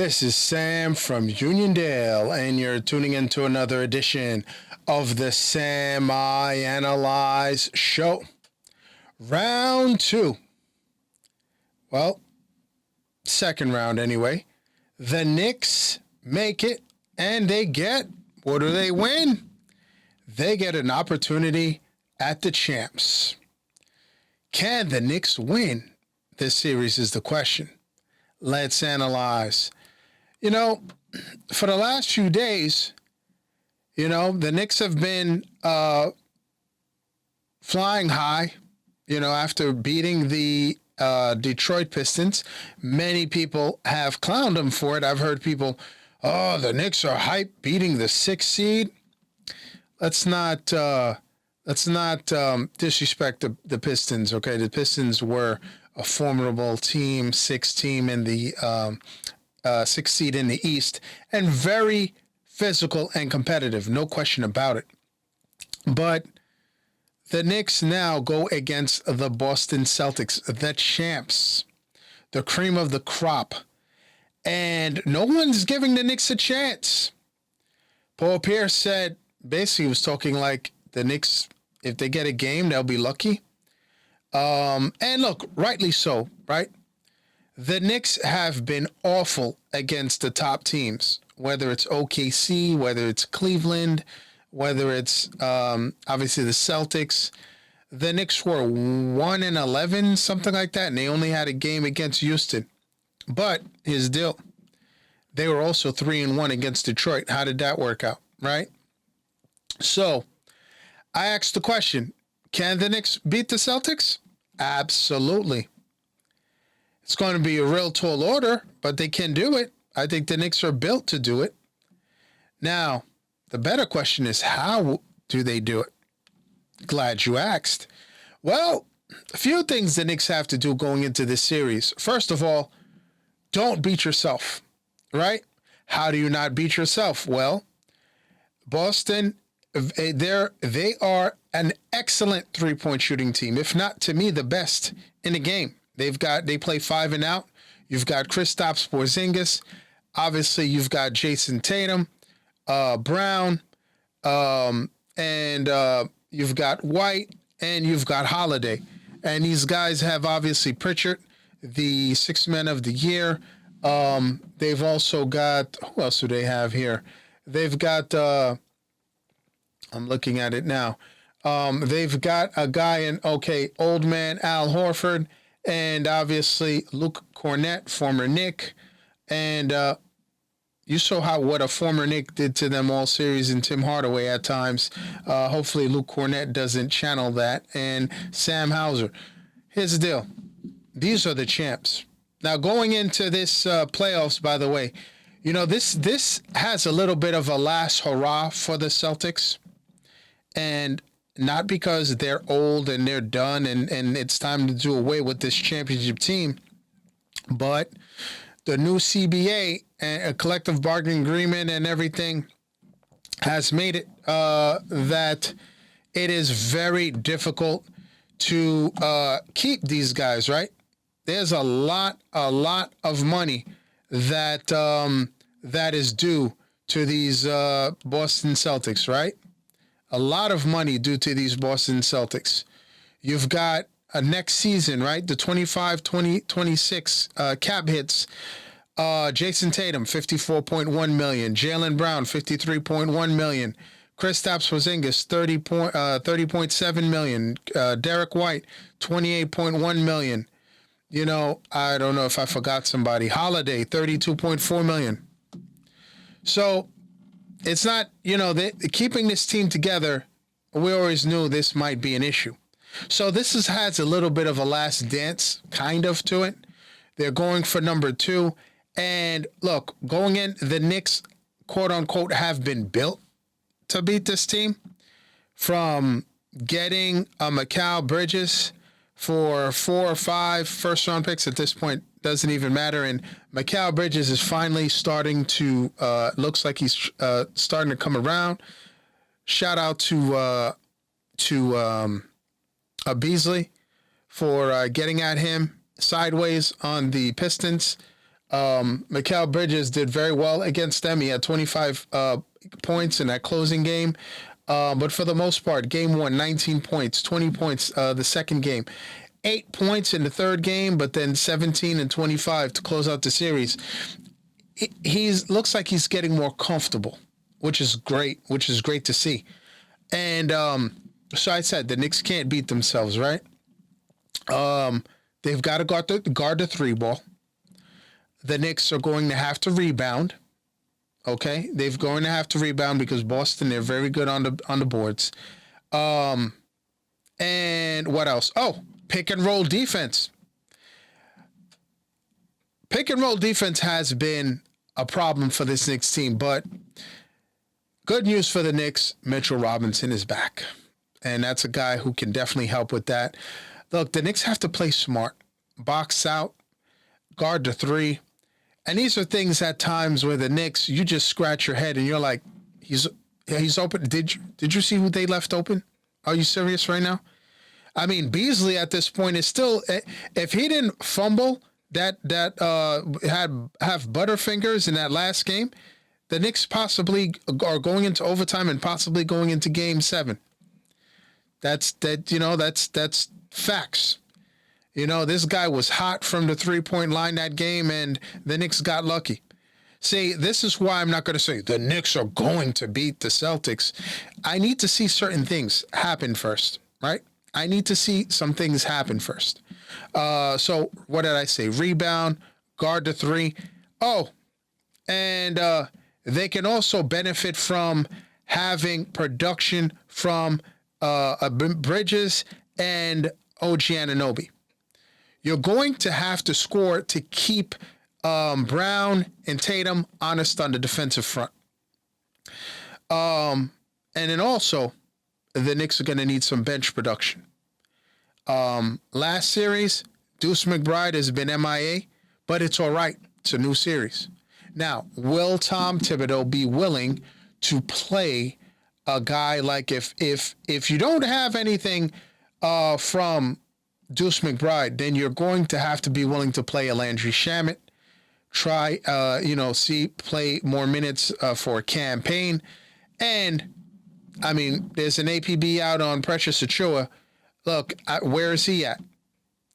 This is Sam from Uniondale, and you're tuning into another edition of the Sam I Analyze Show. Round two. Well, second round anyway. The Knicks make it, and they get, what do they win? They get an opportunity at the champs. Can the Knicks win this series is the question. Let's analyze. You know, for the last few days, the Knicks have been flying high, after beating the Detroit Pistons. Many people have clowned them for it. I've heard people, the Knicks are hype beating the 6th seed. Let's not disrespect the Pistons, okay? The Pistons were a formidable team, sixth team in the 6th seed in the East, and very physical and competitive, no question about it. But the Knicks now go against the Boston Celtics, the champs, the cream of the crop, and no one's giving the Knicks a chance. Paul Pierce said, basically he was talking like the Knicks, if they get a game, they'll be lucky. And look, rightly so, right? The Knicks have been awful against the top teams, whether it's OKC, whether it's Cleveland, whether it's obviously the Celtics. The Knicks were 1-11, something like that, and they only had a game against Houston. But here's the deal. They were also 3-1 against Detroit. How did that work out, right? So I asked the question, can the Knicks beat the Celtics? Absolutely. It's going to be a real tall order, but they can do it. I think the Knicks are built to do it. Now, the better question is, how do they do it? Glad you asked. Well, a few things the Knicks have to do going into this series. First of all, don't beat yourself, right? How do you not beat yourself? Well, Boston, they are an excellent three-point shooting team, if not, to me, the best in the game. They play 5 and out. You've got Kristaps Porzingis. Obviously, you've got Jason Tatum, Brown, and you've got White, and you've got Holiday. And these guys have obviously Pritchard, the Sixth Man of the Year. They've also got, who else do they have here? They've got, I'm looking at it now. They've got a guy in, old man Al Horford, and obviously Luke Cornett, former Knick. And you saw what a former Knick did to them all series, and Tim Hardaway at times. Hopefully Luke Cornett doesn't channel that. And Sam Hauser. Here's the deal. These are the champs. Now, going into this playoffs, by the way, this has a little bit of a last hurrah for the Celtics. And not because they're old and they're done and it's time to do away with this championship team, but the new CBA and a collective bargaining agreement and everything has made it that it is very difficult to keep these guys, right? There's a lot of money that that is due to these Boston Celtics, right? A lot of money due to these Boston Celtics. You've got a next season, right? The 25-26 cap hits. Jason Tatum, $54.1 million. Jaylen Brown, $53.1 million. Kristaps Porzingis, $30.7 million. Derek White, $28.1 million. I don't know if I forgot somebody. Holiday, $32.4 million. So it's not, keeping this team together, we always knew this might be an issue. So this has a little bit of a last dance kind of to it. They're going for number 2. And look, going in, the Knicks, quote unquote, have been built to beat this team. From getting Mikal Bridges for 4 or 5 first-round picks at this point, doesn't even matter. And Mikal Bridges is finally starting to, looks like he's starting to come around. Shout out to Beasley for getting at him sideways on the Pistons. Mikal Bridges did very well against them. He had 25 points in that closing game. But for the most part, game one, 19 points, 20 points the second game, 8 points in the third game, but then 17 and 25 to close out the series. He's looks like he's getting more comfortable, which is great to see. And so I said the Knicks can't beat themselves, right? They've got to guard the three ball. The Knicks are going to have to rebound. Okay, they're going to have to rebound because Boston, they're very good on the boards. And what else? Oh, pick and roll defense. Pick and roll defense has been a problem for this Knicks team, but good news for the Knicks, Mitchell Robinson is back. And that's a guy who can definitely help with that. Look, the Knicks have to play smart. Box out, guard the three. And these are things at times where the Knicks, you just scratch your head and you're like, he's open. Did you see who they left open? Are you serious right now? I mean, Beasley at this point is still, if he didn't fumble have Butterfingers in that last game, the Knicks possibly are going into overtime and possibly going into game 7. That's facts. This guy was hot from the 3-point line that game, and the Knicks got lucky. See, this is why I'm not going to say the Knicks are going to beat the Celtics. I need to see certain things happen first, right? I need to see some things happen first. So what did I say? Rebound, guard the three. Oh, and they can also benefit from having production from Bridges and OG Anunoby. You're going to have to score to keep Brown and Tatum honest on the defensive front. And then also, the Knicks are going to need some bench production. Last series, Deuce McBride has been MIA, but it's all right. It's a new series. Now, will Tom Thibodeau be willing to play a guy like if you don't have anything from Deuce McBride, then you're going to have to be willing to play a Landry Shamet. Play more minutes for a campaign. And, I mean, there's an APB out on Precious Achua. Look, where is he at?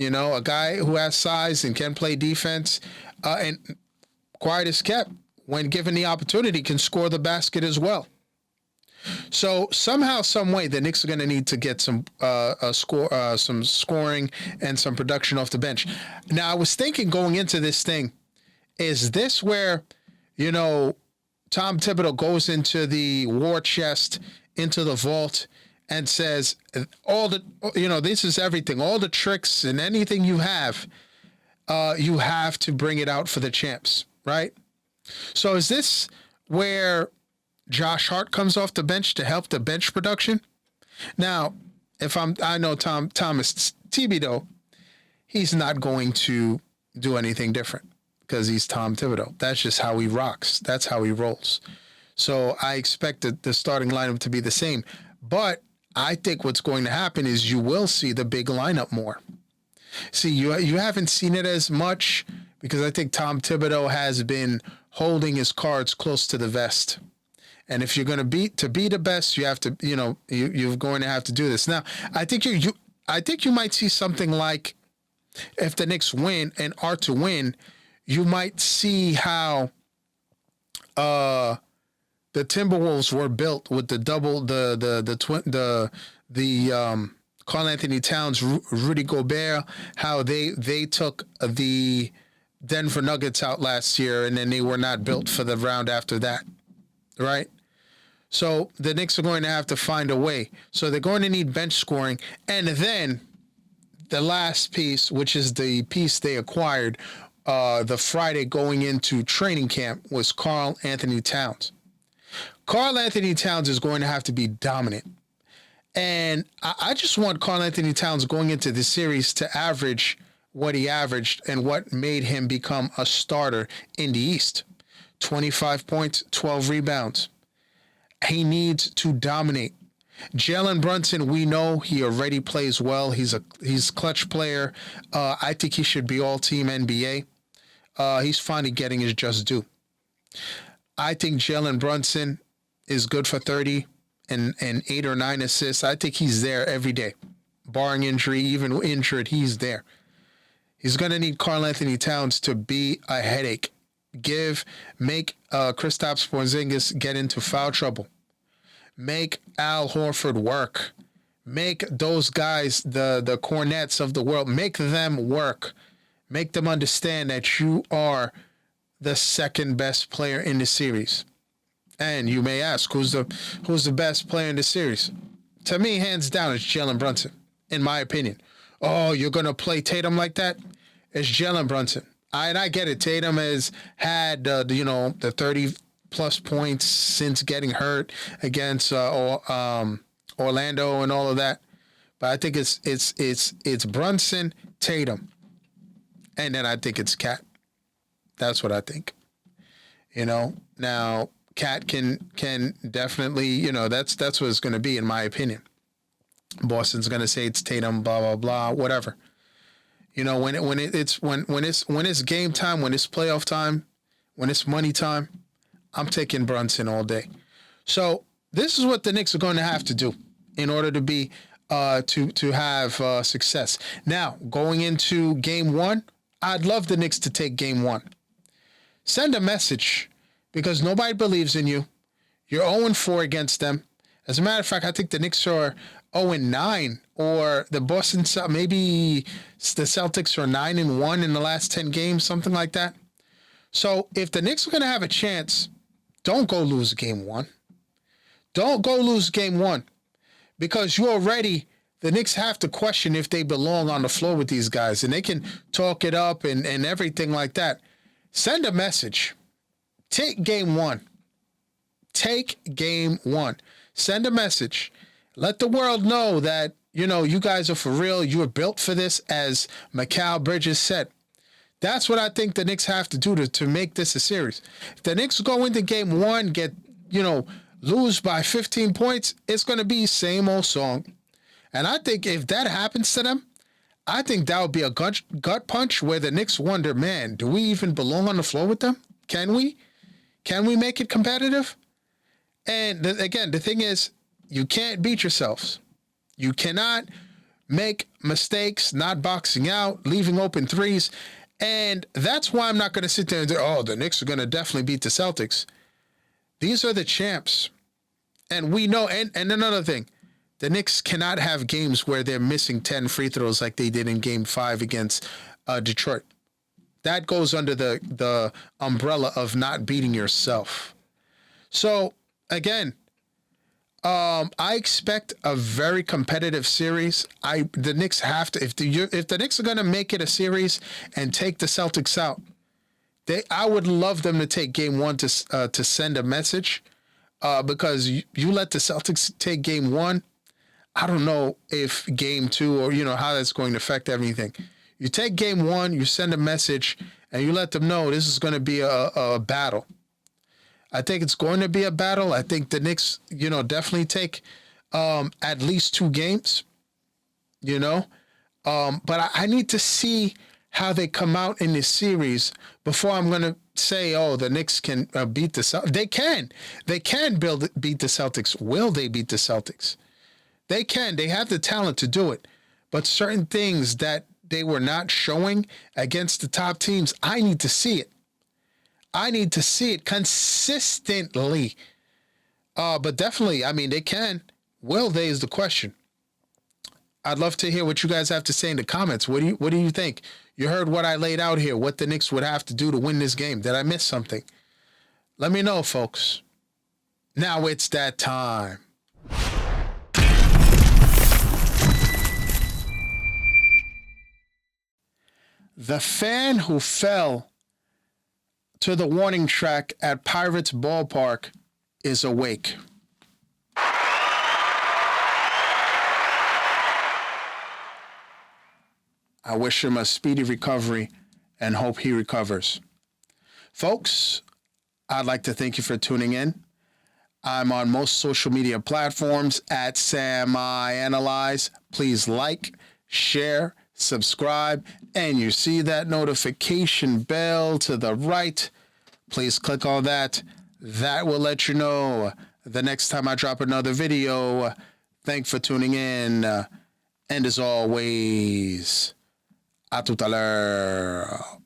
A guy who has size and can play defense and quiet as kept, when given the opportunity, can score the basket as well. So somehow, some way, the Knicks are going to need to get some scoring and some production off the bench. Now, I was thinking going into this thing, is this where, Tom Thibodeau goes into the war chest, into the vault, and says, this is everything, all the tricks and anything you have to bring it out for the champs, right? So is this where Josh Hart comes off the bench to help the bench production? Now, I know Thomas Thibodeau, he's not going to do anything different because he's Tom Thibodeau. That's just how he rocks. That's how he rolls. So I expect the starting lineup to be the same. But I think what's going to happen is you will see the big lineup more. See, you haven't seen it as much because I think Tom Thibodeau has been holding his cards close to the vest. And if you're going to be the best, you have to, you're going to have to do this. Now, I think you might see something like, if the Knicks win and are to win, you might see how the Timberwolves were built with the double, the Karl Anthony Towns, Rudy Gobert, how they took the Denver Nuggets out last year, and then they were not built for the round after that, right? So the Knicks are going to have to find a way. So they're going to need bench scoring. And then the last piece, which is the piece they acquired the Friday going into training camp, was Karl Anthony Towns. Karl Anthony Towns is going to have to be dominant. And I just want Karl Anthony Towns going into this series to average what he averaged and what made him become a starter in the East. 25 points, 12 rebounds. He needs to dominate. Jalen Brunson, we know he already plays well. He's a clutch player. I think he should be all-team NBA. he's finally getting his just due. I think Jalen Brunson is good for 30 and 8 or 9 assists. I think he's there every day. Barring injury, even injured, he's there. He's going to need Karl Anthony Towns to be a headache. Make Kristaps Porzingis get into foul trouble. Make Al Horford work. Make those guys, the Cornets of the world, make them work. Make them understand that you are the second best player in the series. And you may ask, who's the best player in the series? To me, hands down, it's Jalen Brunson, in my opinion. Oh, you're going to play Tatum like that? It's Jalen Brunson. I get it. Tatum has had, the 30-plus points since getting hurt against Orlando and all of that. But I think it's Brunson, Tatum, and then I think it's Cat. That's what I think. Now Cat can definitely, that's what it's going to be, in my opinion. Boston's going to say it's Tatum, blah blah blah, whatever. When it's game time, when it's playoff time, when it's money time, I'm taking Brunson all day. So this is what the Knicks are going to have to do in order to be to have success. Now, going into game one, I'd love the Knicks to take game one. Send a message, because nobody believes in you. You're 0-4 against them. As a matter of fact, I think the Knicks are 0-9, or the Boston, maybe the Celtics are 9-1 in the last 10 games, something like that. So if the Knicks are going to have a chance, don't go lose game one. Don't go lose game one, because the Knicks have to question if they belong on the floor with these guys, and they can talk it up and everything like that. Send a message. Take game one. Take game one. Send a message. Let the world know that, you guys are for real. You were built for this, as Mikal Bridges said. That's what I think the Knicks have to do to make this a series. If the Knicks go into game one, lose by 15 points, it's going to be same old song. And I think if that happens to them, I think that would be a gut punch where the Knicks wonder, man, do we even belong on the floor with them? Can we? Can we make it competitive? And again, the thing is, you can't beat yourselves. You cannot make mistakes, not boxing out, leaving open threes. And that's why I'm not going to sit there and say, oh, the Knicks are going to definitely beat the Celtics. These are the champs. And we know, and another thing, the Knicks cannot have games where they're missing 10 free throws like they did in Game 5 against Detroit. That goes under the umbrella of not beating yourself. So, again, I expect a very competitive series. The Knicks have to, if the Knicks are going to make it a series and take the Celtics out, I would love them to take game one to send a message, because you let the Celtics take game one. I don't know if game two or, how that's going to affect everything. You take game one, you send a message, and you let them know this is going to be a battle. I think it's going to be a battle. I think the Knicks, definitely take at least 2 games, but I need to see how they come out in this series before I'm going to say, oh, the Knicks can beat the Celtics. They can. They can beat the Celtics. Will they beat the Celtics? They can. They have the talent to do it. But certain things that they were not showing against the top teams, I need to see it. I need to see it consistently. But definitely, they can. Will they is the question. I'd love to hear what you guys have to say in the comments. What do you think? You heard what I laid out here, what the Knicks would have to do to win this game. Did I miss something? Let me know, folks. Now it's that time. The fan who fell to the warning track at Pirates Ballpark is awake. I wish him a speedy recovery and hope he recovers. Folks, I'd like to thank you for tuning in. I'm on most social media platforms at SamIAnalyze. Please like, share, subscribe, and you see that notification bell to the right. Please click on that. That will let you know the next time I drop another video. Thanks for tuning in. And as always, à tout à l'heure.